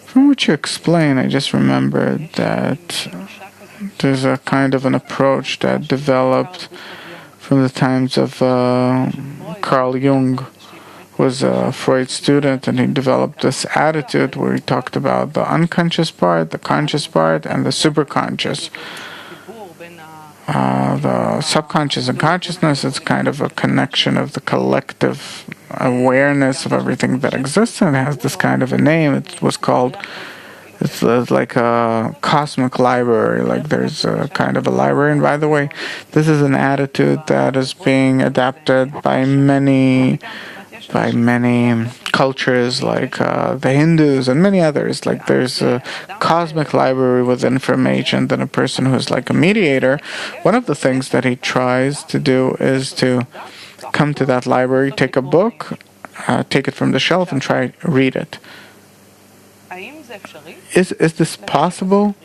From what you explain, I just remembered that there's a kind of an approach that developed from the times of Carl Jung, who was a Freud student, and he developed this attitude where he talked about the unconscious part, the conscious part, and the superconscious. The subconscious and consciousness is kind of a connection of the collective awareness of everything that exists, and it has this kind of a name. It was called, it's like a cosmic library, like there's a kind of a library. And by the way, this is an attitude that is being adapted by many cultures, like the Hindus and many others. Like there's a cosmic library with information. Then a person who's like a mediator, one of the things that he tries to do is to come to that library, take a book, take it from the shelf, and try read it. Is this possible,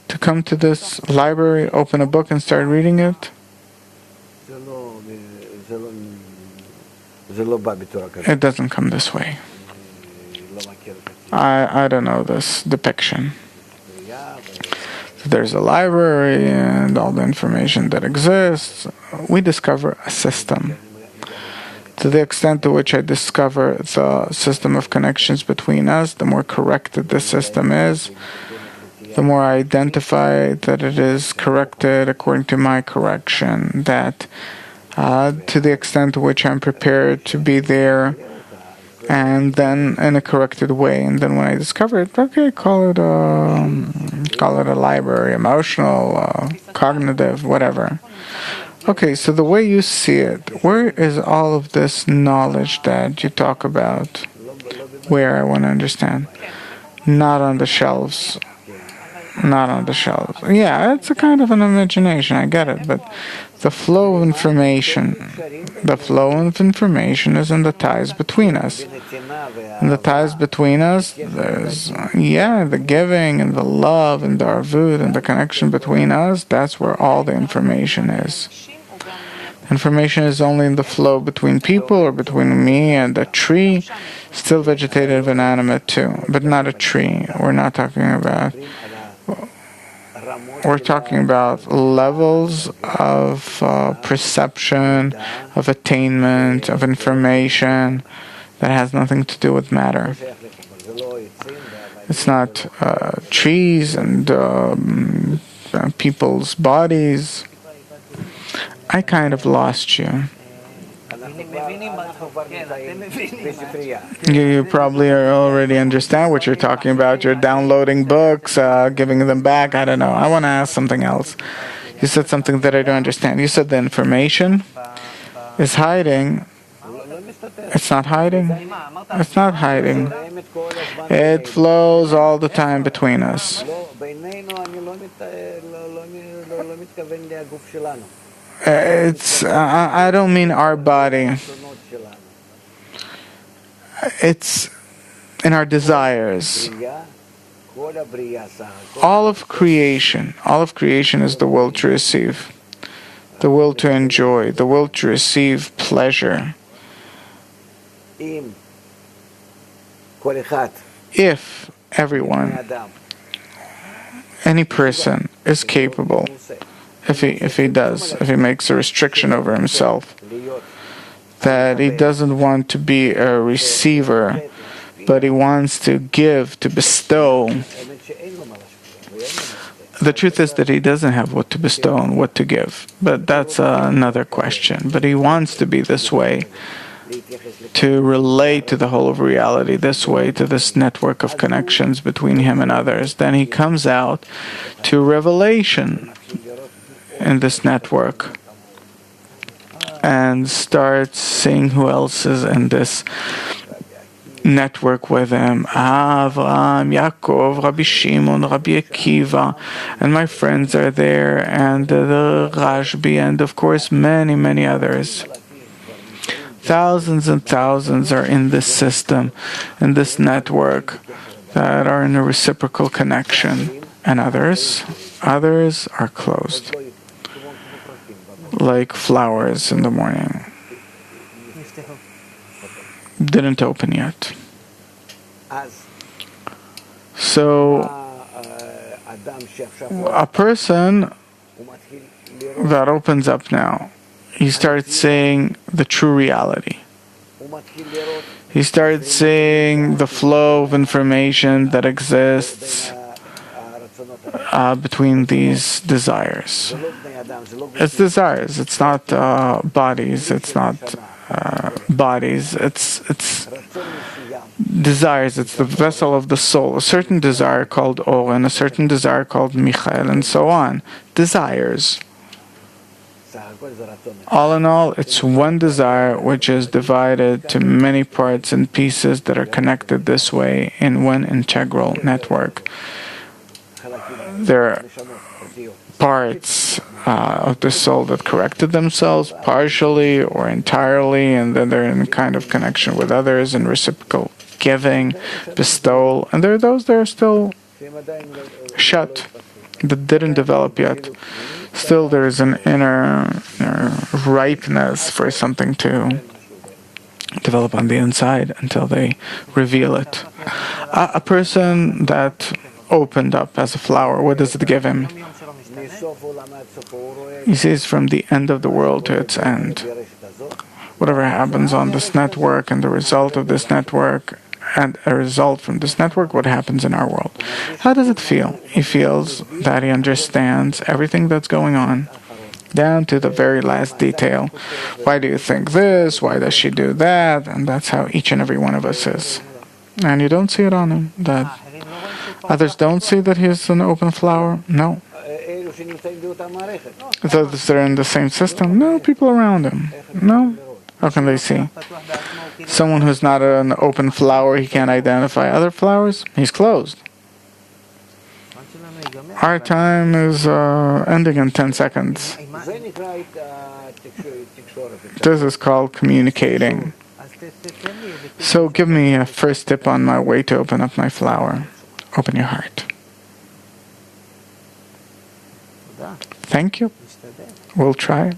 to come to this library, open a book, and start reading it? It doesn't come this way. I don't know this depiction. There's a library and all the information that exists. We discover a system. To the extent to which I discover the system of connections between us, the more corrected the system is, the more I identify that it is corrected according to my correction, that to the extent to which I'm prepared to be there, and then in a corrected way. And then when I discover it, okay, call it a library, emotional, cognitive, whatever. Okay, so the way you see it, where is all of this knowledge that you talk about? Where, I want to understand. Not on the shelves. Not on the shelves. Yeah, it's a kind of an imagination, I get it, but the flow of information is in the ties between us. In the ties between us, there's, the giving and the love and the arvut and the connection between us. That's where all the information is. Information is only in the flow between people or between me and a tree, still vegetative and animate too, but not a tree. We're talking about levels of perception, of attainment, of information that has nothing to do with matter. It's not trees and people's bodies. I kind of lost you. You probably already understand what you're talking about. You're downloading books, giving them back. I don't know. I want to ask something else. You said something that I don't understand. You said the information is hiding. It's not hiding. It's not hiding. It flows all the time between us. I don't mean our body. It's in our desires. All of creation is the will to receive, the will to enjoy, the will to receive pleasure. If everyone, any person is capable, if he makes a restriction over himself, that he doesn't want to be a receiver, but he wants to give, to bestow. The truth is that he doesn't have what to bestow and what to give, but that's another question. But he wants to be this way, to relate to the whole of reality this way, to this network of connections between him and others. Then he comes out to revelation in this network and starts seeing who else is in this network with him. Avraham, Yaakov, Rabbi Shimon, Rabbi Akiva, and my friends are there, and the Rashbi, and of course many, many others. Thousands and thousands are in this system, in this network, that are in a reciprocal connection, and others are closed, like flowers in the morning. Didn't open yet. So a person that opens up now, he starts seeing the true reality. He starts seeing the flow of information that exists between these desires. It's desires. It's not bodies. It's not bodies. It's desires. It's the vessel of the soul. A certain desire called Or, and a certain desire called Michael, and so on. Desires. All in all, it's one desire which is divided to many parts and pieces that are connected this way in one integral network. There are parts of the soul that corrected themselves partially or entirely, and then they're in kind of connection with others in reciprocal giving, bestowal, and there are those that are still shut, that didn't develop yet. Still, there is an inner ripeness for something to develop on the inside until they reveal it. A person that opened up as a flower, what does it give him? He sees from the end of the world to its end. Whatever happens on this network and the result of this network and a result from this network, what happens in our world. How does it feel? He feels that he understands everything that's going on, down to the very last detail. Why do you think this? Why does she do that? And that's how each and every one of us is. And you don't see it on him. That others don't see that he's an open flower? No. Those that are in the same system? No. People around him? No. How can they see? Someone who's not an open flower, he can't identify other flowers? He's closed. Our time is ending in 10 seconds. This is called communicating. So give me a first tip on my way to open up my flower. Open your heart. Thank you. We'll try.